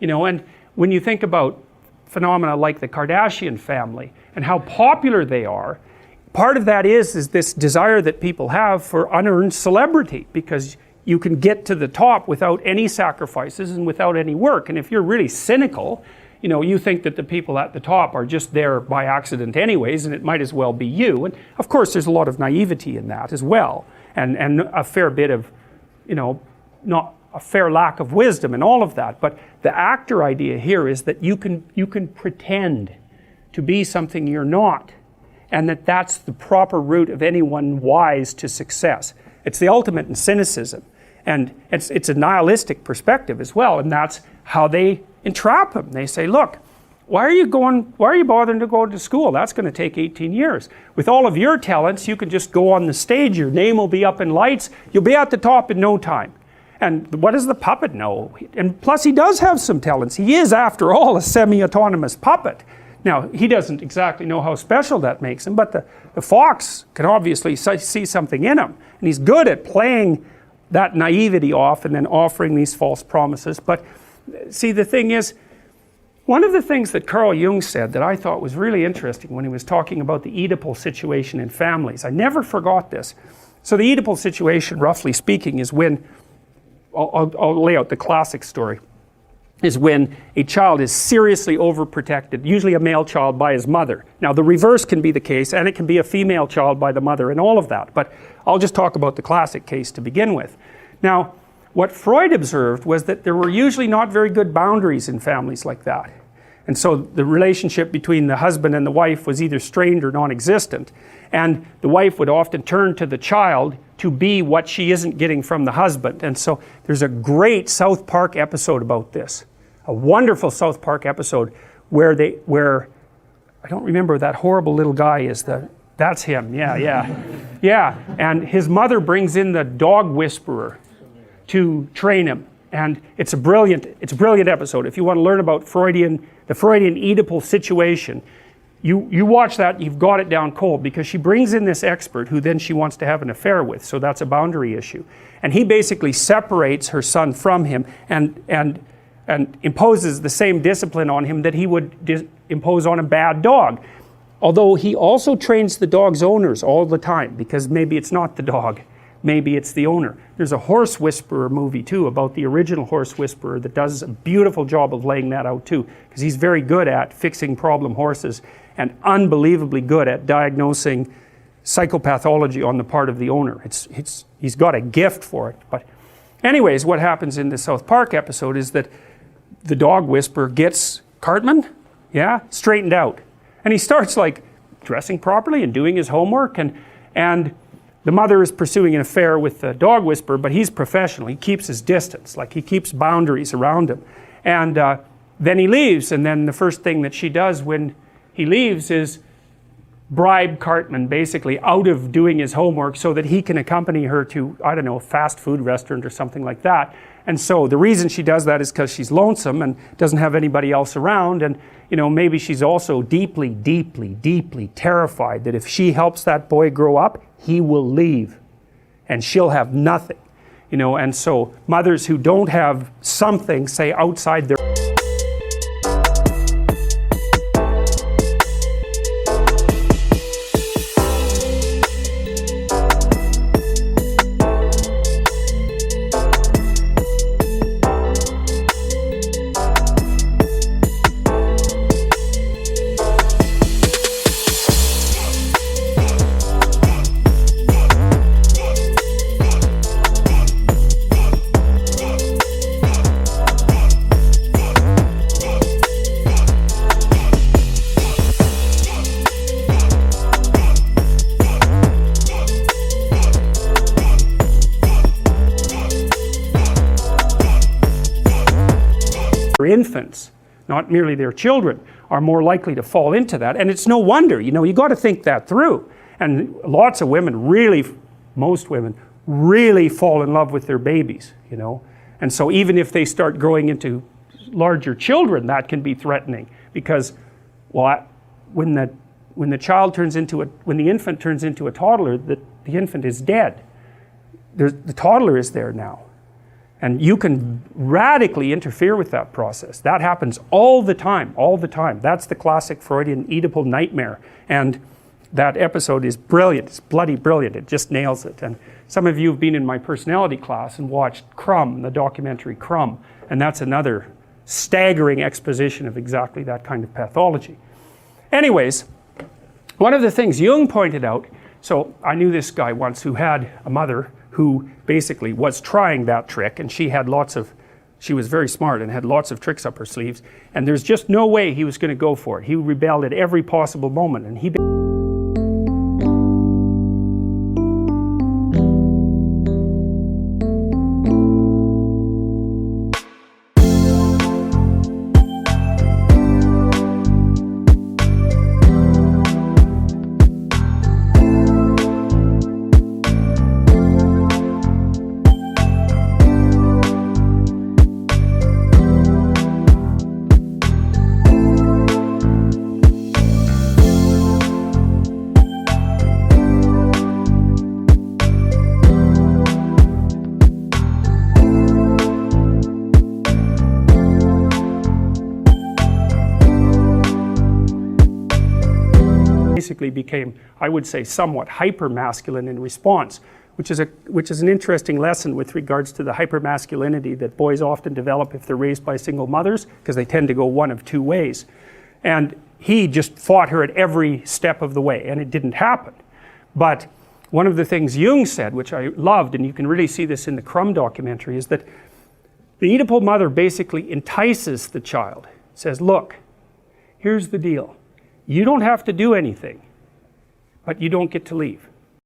And when you think about phenomena like the Kardashian family and how popular they are, part of that is this desire that people have for unearned celebrity, because you can get to the top without any sacrifices and without any work. And if you're really cynical, you think that the people at the top are just there by accident anyways, and it might as well be you. And of course there's a lot of naivety in that as well, and a fair bit of, not a fair lack of wisdom and all of that. But the actor idea here is that you can pretend to be something you're not, and that's the proper route of anyone wise to success. It's the ultimate in cynicism, and it's a nihilistic perspective as well, and that's how they entrap him. They say, look, why are you bothering to go to school? That's going to take 18 years. With all of your talents, you can just go on the stage, your name will be up in lights, you'll be at the top in no time. And what does the puppet know? And plus he does have some talents. He is, after all, a semi-autonomous puppet. Now, he doesn't exactly know how special that makes him, but the fox can obviously see something in him. And he's good at playing that naivety off and then offering these false promises. But see, the thing is, one of the things that Carl Jung said that I thought was really interesting when he was talking about the Oedipal situation in families, I never forgot this. So the Oedipal situation, roughly speaking, is when, I'll lay out the classic story, is when a child is seriously overprotected, usually a male child by his mother. Now the reverse can be the case, and it can be a female child by the mother and all of that, but I'll just talk about the classic case to begin with. Now, what Freud observed was that there were usually not very good boundaries in families like that. And so the relationship between the husband and the wife was either strained or non-existent. And the wife would often turn to the child to be what she isn't getting from the husband. And so there's a great South Park episode about this. A wonderful South Park episode where I don't remember, that horrible little guy is that's him, yeah. And his mother brings in the dog whisperer to train him. And it's a brilliant episode. If you want to learn about the Freudian Oedipal situation, you watch that, you've got it down cold, because she brings in this expert who then she wants to have an affair with, so that's a boundary issue. And he basically separates her son from him and imposes the same discipline on him that he would impose on a bad dog. Although he also trains the dog's owners all the time, because maybe it's not the dog, maybe it's the owner. There's a horse whisperer movie too, about the original horse whisperer, that does a beautiful job of laying that out too, because he's very good at fixing problem horses and unbelievably good at diagnosing psychopathology on the part of the owner. He's got a gift for it. But anyways, what happens in the South Park episode is that the dog whisperer gets Cartman, straightened out. And he starts like dressing properly and doing his homework, and the mother is pursuing an affair with the dog whisperer, but he's professional. He keeps his distance, like he keeps boundaries around him. And then he leaves, and then the first thing that she does when he leaves is bribe Cartman basically out of doing his homework so that he can accompany her to, I don't know, a fast food restaurant or something like that. And so the reason she does that is because she's lonesome and doesn't have anybody else around, and maybe she's also deeply, deeply, deeply terrified that if she helps that boy grow up, he will leave and she'll have nothing. And so mothers who don't have something, say, outside their infants, not merely their children, are more likely to fall into that. And it's no wonder, you got to think that through. And lots of women most women really fall in love with their babies, And so even if they start growing into larger children, that can be threatening, because, when the infant turns into a toddler, the infant is dead. The toddler is there now. And you can radically interfere with that process. That happens all the time, all the time. That's the classic Freudian Oedipal nightmare. And that episode is brilliant. It's bloody brilliant. It just nails it. And some of you have been in my personality class and watched Crumb, the documentary Crumb. And that's another staggering exposition of exactly that kind of pathology. Anyways, one of the things Jung pointed out, so I knew this guy once who had a mother who basically was trying that trick, and she was very smart and had lots of tricks up her sleeves, and there's just no way he was going to go for it. He rebelled at every possible moment, and he basically became, I would say, somewhat hyper-masculine in response, which is an interesting lesson with regards to the hyper-masculinity that boys often develop if they're raised by single mothers, because they tend to go one of two ways. And he just fought her at every step of the way, and it didn't happen. But one of the things Jung said, which I loved, and you can really see this in the Crumb documentary, is that the Oedipal mother basically entices the child, says, look, here's the deal. You don't have to do anything, but you don't get to leave.